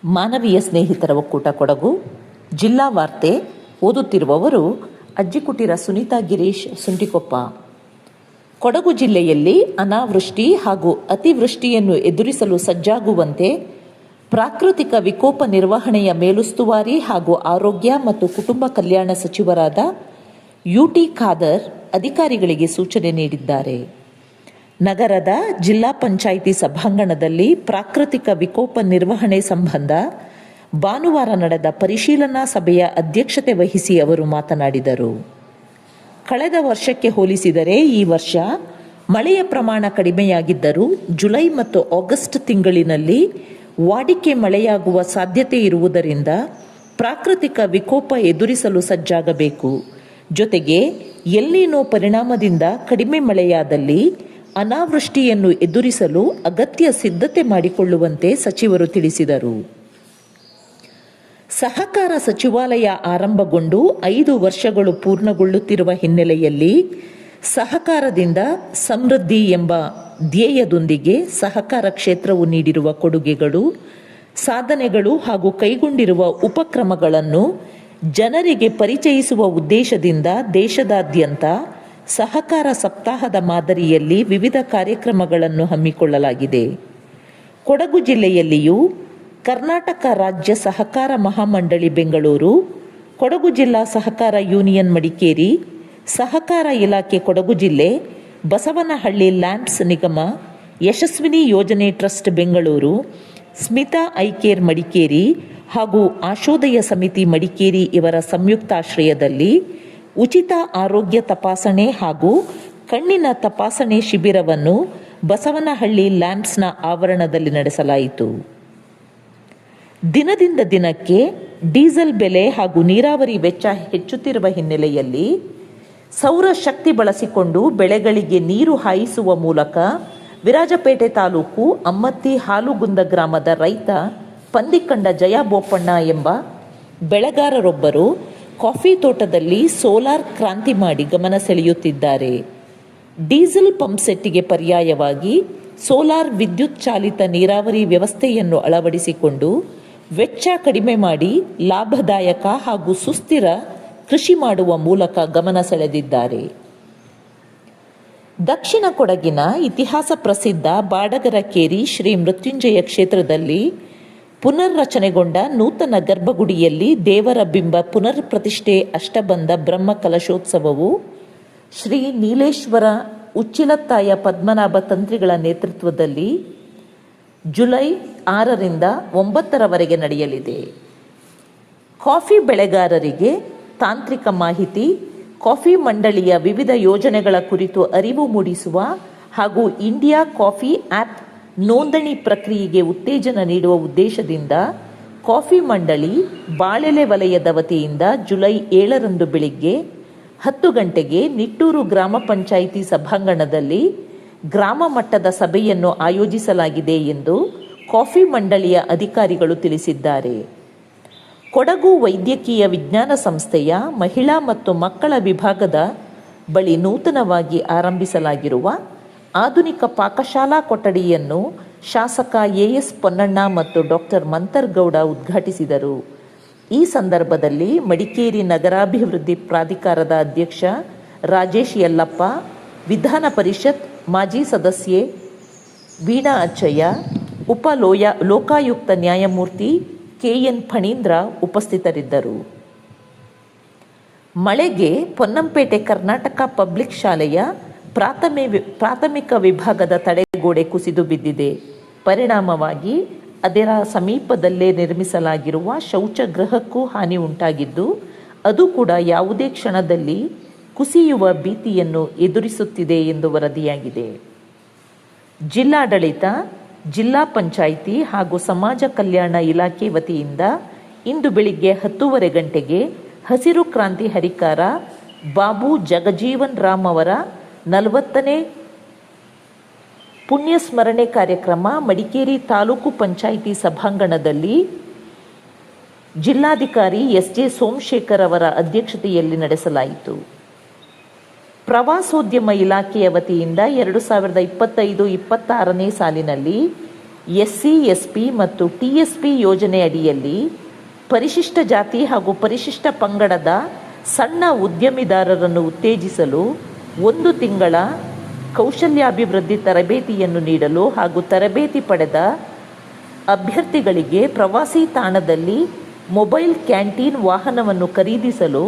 ಮಾನವೀಯ ಸ್ನೇಹಿತರ ಒಕ್ಕೂಟ ಕೊಡಗು ಜಿಲ್ಲಾ ವಾರ್ತೆ ಓದುತ್ತಿರುವವರು ಅಜ್ಜಿಕುಟಿರ ಸುನೀತಾ ಗಿರೀಶ್ ಸುಂಟಿಕೊಪ್ಪ. ಕೊಡಗು ಜಿಲ್ಲೆಯಲ್ಲಿ ಅನಾವೃಷ್ಟಿ ಹಾಗೂ ಅತಿವೃಷ್ಟಿಯನ್ನು ಎದುರಿಸಲು ಸಜ್ಜಾಗುವಂತೆ ಪ್ರಾಕೃತಿಕ ವಿಕೋಪ ನಿರ್ವಹಣೆಯ ಮೇಲುಸ್ತುವಾರಿ ಹಾಗೂ ಆರೋಗ್ಯ ಮತ್ತು ಕುಟುಂಬ ಕಲ್ಯಾಣ ಸಚಿವರಾದ ಯುಟಿ ಖಾದರ್ ಅಧಿಕಾರಿಗಳಿಗೆ ಸೂಚನೆ ನೀಡಿದ್ದಾರೆ. ನಗರದ ಜಿಲ್ಲಾ ಪಂಚಾಯಿತಿ ಸಭಾಂಗಣದಲ್ಲಿ ಪ್ರಾಕೃತಿಕ ವಿಕೋಪ ನಿರ್ವಹಣೆ ಸಂಬಂಧ ಭಾನುವಾರ ನಡೆದ ಪರಿಶೀಲನಾ ಸಭೆಯ ಅಧ್ಯಕ್ಷತೆ ವಹಿಸಿ ಅವರು ಮಾತನಾಡಿದರು. ಕಳೆದ ವರ್ಷಕ್ಕೆ ಹೋಲಿಸಿದರೆ ಈ ವರ್ಷ ಮಳೆಯ ಪ್ರಮಾಣ ಕಡಿಮೆಯಾಗಿದ್ದರೂ ಜುಲೈ ಮತ್ತು ಆಗಸ್ಟ್ ತಿಂಗಳಿನಲ್ಲಿ ವಾಡಿಕೆ ಮಳೆಯಾಗುವ ಸಾಧ್ಯತೆ ಇರುವುದರಿಂದ ಪ್ರಾಕೃತಿಕ ವಿಕೋಪ ಎದುರಿಸಲು ಸಜ್ಜಾಗಬೇಕು. ಜೊತೆಗೆ ಎಲ್ನಿನೋ ಪರಿಣಾಮದಿಂದ ಕಡಿಮೆ ಮಳೆಯಾದಲ್ಲಿ ಅನಾವೃಷ್ಟಿಯನ್ನು ಎದುರಿಸಲು ಅಗತ್ಯ ಸಿದ್ಧತೆ ಮಾಡಿಕೊಳ್ಳುವಂತೆ ಸಚಿವರು ತಿಳಿಸಿದರು. ಸಹಕಾರ ಸಚಿವಾಲಯ ಆರಂಭಗೊಂಡು 5 ವರ್ಷಗಳು ಪೂರ್ಣಗೊಳ್ಳುತ್ತಿರುವ ಹಿನ್ನೆಲೆಯಲ್ಲಿ ಸಹಕಾರದಿಂದ ಸಮೃದ್ಧಿ ಎಂಬ ಧ್ಯೇಯದೊಂದಿಗೆ ಸಹಕಾರ ಕ್ಷೇತ್ರವು ನೀಡಿರುವ ಕೊಡುಗೆಗಳು, ಸಾಧನೆಗಳು ಹಾಗೂ ಕೈಗೊಂಡಿರುವ ಉಪಕ್ರಮಗಳನ್ನು ಜನರಿಗೆ ಪರಿಚಯಿಸುವ ಉದ್ದೇಶದಿಂದ ದೇಶದಾದ್ಯಂತ ಸಹಕಾರ ಸಪ್ತಾಹದ ಮಾದರಿಯಲ್ಲಿ ವಿವಿಧ ಕಾರ್ಯಕ್ರಮಗಳನ್ನು ಹಮ್ಮಿಕೊಳ್ಳಲಾಗಿದೆ. ಕೊಡಗು ಜಿಲ್ಲೆಯಲ್ಲಿಯೂ ಕರ್ನಾಟಕ ರಾಜ್ಯ ಸಹಕಾರ ಮಹಾಮಂಡಳಿ ಬೆಂಗಳೂರು, ಕೊಡಗು ಜಿಲ್ಲಾ ಸಹಕಾರ ಯೂನಿಯನ್ ಮಡಿಕೇರಿ, ಸಹಕಾರ ಇಲಾಖೆ ಕೊಡಗು ಜಿಲ್ಲೆ, ಬಸವನಹಳ್ಳಿ ಲ್ಯಾಂಡ್ಸ್ ನಿಗಮ, ಯಶಸ್ವಿನಿ ಯೋಜನೆ ಟ್ರಸ್ಟ್ ಬೆಂಗಳೂರು, ಸ್ಮಿತಾ ಐಕೇರ್ ಮಡಿಕೇರಿ ಹಾಗೂ ಆಶೋದಯ ಸಮಿತಿ ಮಡಿಕೇರಿ ಇವರ ಸಂಯುಕ್ತಾಶ್ರಯದಲ್ಲಿ ಉಚಿತ ಆರೋಗ್ಯ ತಪಾಸಣೆ ಹಾಗೂ ಕಣ್ಣಿನ ತಪಾಸಣೆ ಶಿಬಿರವನ್ನು ಬಸವನಹಳ್ಳಿ ಲ್ಯಾಂಡ್ಸ್ನ ಆವರಣದಲ್ಲಿ ನಡೆಸಲಾಯಿತು. ದಿನದಿಂದ ದಿನಕ್ಕೆ ಡೀಸೆಲ್ ಬೆಲೆ ಹಾಗೂ ನೀರಾವರಿ ವೆಚ್ಚ ಹೆಚ್ಚುತ್ತಿರುವ ಹಿನ್ನೆಲೆಯಲ್ಲಿ ಸೌರಶಕ್ತಿ ಬಳಸಿಕೊಂಡು ಬೆಳೆಗಳಿಗೆ ನೀರು ಹಾಯಿಸುವ ಮೂಲಕ ವಿರಾಜಪೇಟೆ ತಾಲೂಕು ಅಮ್ಮತ್ತಿ ಹಾಲುಗುಂದ ಗ್ರಾಮದ ರೈತ ಪಂದಿಕಂಡ ಜಯ ಬೋಪಣ್ಣ ಎಂಬ ಬೆಳೆಗಾರರೊಬ್ಬರು ಕಾಫಿ ತೋಟದಲ್ಲಿ ಸೋಲಾರ್ ಕ್ರಾಂತಿ ಮಾಡಿ ಗಮನ ಸೆಳೆಯುತ್ತಿದ್ದಾರೆ. ಡೀಸೆಲ್ ಪಂಪ್ ಸೆಟ್ಟಿಗೆ ಪರ್ಯಾಯವಾಗಿ ಸೋಲಾರ್ ವಿದ್ಯುತ್ ಚಾಲಿತ ನೀರಾವರಿ ವ್ಯವಸ್ಥೆಯನ್ನು ಅಳವಡಿಸಿಕೊಂಡು ವೆಚ್ಚ ಕಡಿಮೆ ಮಾಡಿ ಲಾಭದಾಯಕ ಹಾಗೂ ಸುಸ್ಥಿರ ಕೃಷಿ ಮಾಡುವ ಮೂಲಕ ಗಮನ ಸೆಳೆದಿದ್ದಾರೆ. ದಕ್ಷಿಣ ಕೊಡಗಿನ ಇತಿಹಾಸ ಪ್ರಸಿದ್ಧ ಬಾಡಗರಕೇರಿ ಶ್ರೀ ಮೃತ್ಯುಂಜಯ ಕ್ಷೇತ್ರದಲ್ಲಿ ಪುನರ್ರಚನೆಗೊಂಡ ನೂತನ ಗರ್ಭಗುಡಿಯಲ್ಲಿ ದೇವರ ಬಿಂಬ ಪುನರ್ ಪ್ರತಿಷ್ಠೆ ಅಷ್ಟಬಂಧ ಬ್ರಹ್ಮ ಕಲಶೋತ್ಸವವು ಶ್ರೀ ನೀಲೇಶ್ವರ ಉಚ್ಚಿಲತ್ತಾಯ ಪದ್ಮನಾಭ ತಂತ್ರಿಗಳ ನೇತೃತ್ವದಲ್ಲಿ ಜುಲೈ 6ರಿಂದ 9ರವರೆಗೆ ನಡೆಯಲಿದೆ. ಕಾಫಿ ಬೆಳೆಗಾರರಿಗೆ ತಾಂತ್ರಿಕ ಮಾಹಿತಿ, ಕಾಫಿ ಮಂಡಳಿಯ ವಿವಿಧ ಯೋಜನೆಗಳ ಕುರಿತು ಅರಿವು ಮೂಡಿಸುವ ಹಾಗೂ ಇಂಡಿಯಾ ಕಾಫಿ ಆ್ಯಪ್ ನೋಂದಣಿ ಪ್ರಕ್ರಿಯೆಗೆ ಉತ್ತೇಜನ ನೀಡುವ ಉದ್ದೇಶದಿಂದ ಕಾಫಿ ಮಂಡಳಿ ಬಾಳೆಲೆ ವಲಯದ ವತಿಯಿಂದ ಜುಲೈ 7ರಂದು ಬೆಳಿಗ್ಗೆ 10 ಗಂಟೆಗೆ ನಿಟ್ಟೂರು ಗ್ರಾಮ ಪಂಚಾಯಿತಿ ಸಭಾಂಗಣದಲ್ಲಿ ಗ್ರಾಮ ಮಟ್ಟದ ಸಭೆಯನ್ನು ಆಯೋಜಿಸಲಾಗಿದೆ ಎಂದು ಕಾಫಿ ಮಂಡಳಿಯ ಅಧಿಕಾರಿಗಳು ತಿಳಿಸಿದ್ದಾರೆ. ಕೊಡಗು ವೈದ್ಯಕೀಯ ವಿಜ್ಞಾನ ಸಂಸ್ಥೆಯ ಮಹಿಳಾ ಮತ್ತು ಮಕ್ಕಳ ವಿಭಾಗದ ಬಳಿ ನೂತನವಾಗಿ ಆರಂಭಿಸಲಾಗಿರುವ ಆಧುನಿಕ ಪಾಕಶಾಲಾ ಕೊಠಡಿಯನ್ನು ಶಾಸಕ ಎಎಸ್ ಪೊನ್ನಣ್ಣ ಮತ್ತು ಡಾಕ್ಟರ್ ಮಂತರ್ಗೌಡ ಉದ್ಘಾಟಿಸಿದರು. ಈ ಸಂದರ್ಭದಲ್ಲಿ ಮಡಿಕೇರಿ ನಗರಾಭಿವೃದ್ಧಿ ಪ್ರಾಧಿಕಾರದ ಅಧ್ಯಕ್ಷ ರಾಜೇಶ್ ಯಲ್ಲಪ್ಪ, ವಿಧಾನ ಪರಿಷತ್ ಮಾಜಿ ಸದಸ್ಯೆ ವೀಣಾ ಅಚ್ಚಯ್ಯ, ಲೋಕಾಯುಕ್ತ ನ್ಯಾಯಮೂರ್ತಿ ಕೆಎನ್ ಫಣೀಂದ್ರ ಉಪಸ್ಥಿತರಿದ್ದರು. ಮಳೆಗೆ ಪೊನ್ನಂಪೇಟೆ ಕರ್ನಾಟಕ ಪಬ್ಲಿಕ್ ಶಾಲೆಯ ಪ್ರಾಥಮಿಕ ವಿಭಾಗದ ತಡೆಗೋಡೆ ಕುಸಿದು ಬಿದ್ದಿದೆ. ಪರಿಣಾಮವಾಗಿ ಅದರ ಸಮೀಪದಲ್ಲೇ ನಿರ್ಮಿಸಲಾಗಿರುವ ಶೌಚಗೃಹಕ್ಕೂ ಹಾನಿ ಉಂಟಾಗಿದ್ದು, ಅದು ಕೂಡ ಯಾವುದೇ ಕ್ಷಣದಲ್ಲಿ ಕುಸಿಯುವ ಭೀತಿಯನ್ನು ಎದುರಿಸುತ್ತಿದೆ ಎಂದು ವರದಿಯಾಗಿದೆ. ಜಿಲ್ಲಾಡಳಿತ, ಜಿಲ್ಲಾ ಪಂಚಾಯಿತಿ ಹಾಗೂ ಸಮಾಜ ಕಲ್ಯಾಣ ಇಲಾಖೆ ವತಿಯಿಂದ ಇಂದು ಬೆಳಿಗ್ಗೆ 10:30 ಗಂಟೆಗೆ ಹಸಿರು ಕ್ರಾಂತಿ ಹರಿಕಾರ ಬಾಬು ಜಗಜೀವನ್ ರಾಮ್ ಅವರ 40ನೇ ಪುಣ್ಯಸ್ಮರಣೆ ಕಾರ್ಯಕ್ರಮ ಮಡಿಕೇರಿ ತಾಲೂಕು ಪಂಚಾಯಿತಿ ಸಭಾಂಗಣದಲ್ಲಿ ಜಿಲ್ಲಾಧಿಕಾರಿ ಎಸ್.ಜೆ. ಸೋಮಶೇಖರ್ ಅವರ ಅಧ್ಯಕ್ಷತೆಯಲ್ಲಿ ನಡೆಸಲಾಯಿತು. ಪ್ರವಾಸೋದ್ಯಮ ಇಲಾಖೆಯ ವತಿಯಿಂದ 2025-26ನೇ ಸಾಲಿನಲ್ಲಿ SC, SP ಮತ್ತು TSP ಯೋಜನೆ ಅಡಿಯಲ್ಲಿ ಪರಿಶಿಷ್ಟ ಜಾತಿ ಹಾಗೂ ಪರಿಶಿಷ್ಟ ಪಂಗಡದ ಸಣ್ಣ ಉದ್ಯಮಿದಾರರನ್ನು ಉತ್ತೇಜಿಸಲು 1 ತಿಂಗಳ ಕೌಶಲ್ಯಾಭಿವೃದ್ಧಿ ತರಬೇತಿಯನ್ನು ನೀಡಲು ಹಾಗೂ ತರಬೇತಿ ಪಡೆದ ಅಭ್ಯರ್ಥಿಗಳಿಗೆ ಪ್ರವಾಸಿ ತಾಣದಲ್ಲಿ ಮೊಬೈಲ್ ಕ್ಯಾಂಟೀನ್ ವಾಹನವನ್ನು ಖರೀದಿಸಲು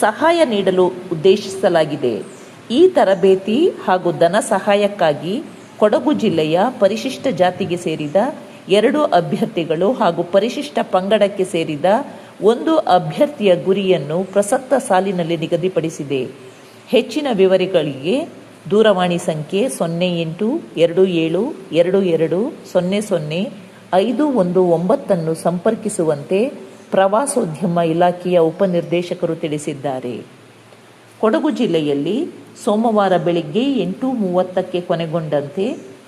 ಸಹಾಯ ನೀಡಲು ಉದ್ದೇಶಿಸಲಾಗಿದೆ. ಈ ತರಬೇತಿ ಹಾಗೂ ಧನ ಸಹಾಯಕ್ಕಾಗಿ ಕೊಡಗು ಜಿಲ್ಲೆಯ ಪರಿಶಿಷ್ಟ ಜಾತಿಗೆ ಸೇರಿದ 2 ಅಭ್ಯರ್ಥಿಗಳು ಹಾಗೂ ಪರಿಶಿಷ್ಟ ಪಂಗಡಕ್ಕೆ ಸೇರಿದ 1 ಅಭ್ಯರ್ಥಿಯ ಗುರಿಯನ್ನು ಪ್ರಸಕ್ತ ಸಾಲಿನಲ್ಲಿ ನಿಗದಿಪಡಿಸಿದೆ. ಹೆಚ್ಚಿನ ವಿವರಗಳಿಗೆ ದೂರವಾಣಿ ಸಂಖ್ಯೆ 082722000519 ಸಂಪರ್ಕಿಸುವಂತೆ ಪ್ರವಾಸೋದ್ಯಮ ಇಲಾಖೆಯ ಉಪನಿರ್ದೇಶಕರು ತಿಳಿಸಿದ್ದಾರೆ. ಕೊಡಗು ಜಿಲ್ಲೆಯಲ್ಲಿ ಸೋಮವಾರ ಬೆಳಗ್ಗೆ 8:30ಕ್ಕೆ ಕೊನೆಗೊಂಡಂತೆ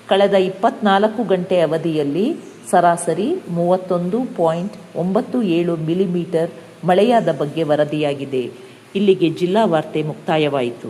ಕಳೆದ 24 ಗಂಟೆ ಅವಧಿಯಲ್ಲಿ ಸರಾಸರಿ 31.97 ಮಿಲಿಮೀಟರ್ ಮಳೆಯಾದ ಬಗ್ಗೆ ವರದಿಯಾಗಿದೆ. ಇಲ್ಲಿಗೆ ಜಿಲ್ಲಾ ವಾರ್ತೆ ಮುಕ್ತಾಯವಾಯಿತು.